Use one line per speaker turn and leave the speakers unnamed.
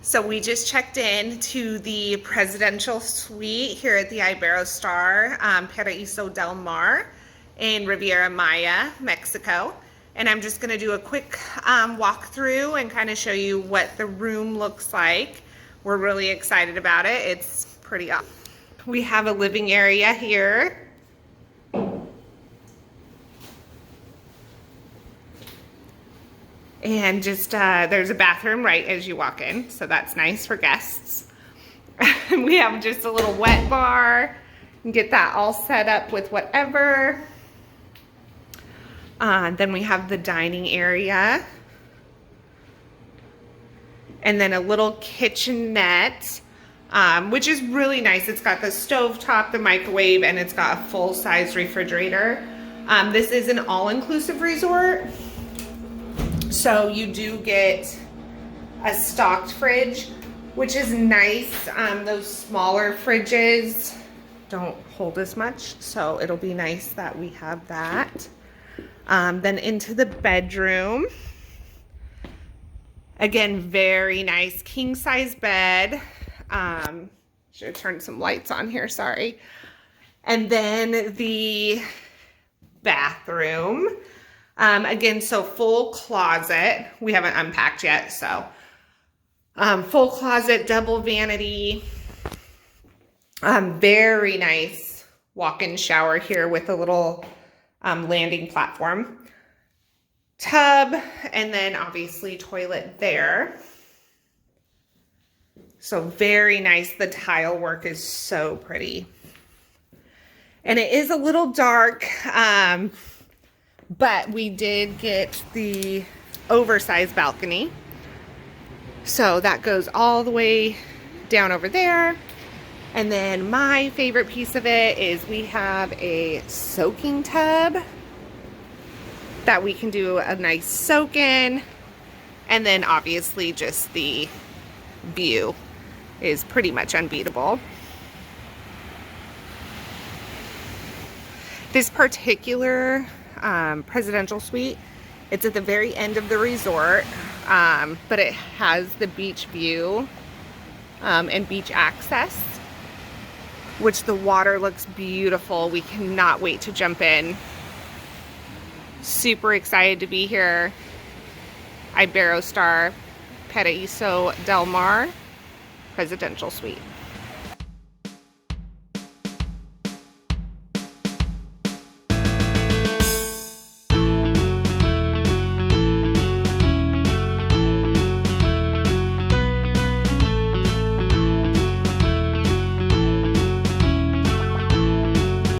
So we just checked in to the presidential suite here at the Iberostar Paraiso Del Mar in Riviera Maya, Mexico. And I'm just gonna do a quick walkthrough and kind of show you what the room looks like. We're really excited about it. It's pretty awesome. We have a living area here. And just, there's a bathroom right as you walk in, so that's nice for guests. We have just a little wet bar. You can get that all set up with whatever. Then we have the dining area. And then a little kitchenette, which is really nice. It's got the stovetop, the microwave, and it's got a full-size refrigerator. This is an all-inclusive resort. So you do get a stocked fridge, which is nice. Those smaller fridges don't hold as much, so it'll be nice that we have that. Then into the bedroom. Again, very nice king size bed. Should have turned some lights on here, sorry. And then the bathroom. Again, so full closet. We haven't unpacked yet, so full closet, double vanity. Very nice walk-in shower here with a little landing platform. Tub, and then obviously toilet there. So very nice. The tile work is so pretty. And it is a little dark, but we did get the oversized balcony. So that goes all the way down over there. And then my favorite piece of it is we have a soaking tub that we can do a nice soak in. And then obviously just the view is pretty much unbeatable. This particular presidential suite, it's at the very end of the resort, but it has the beach view and beach access, which the water looks beautiful. We cannot wait to jump in. Super excited to be here. Iberostar Paraiso Del Mar Presidential Suite.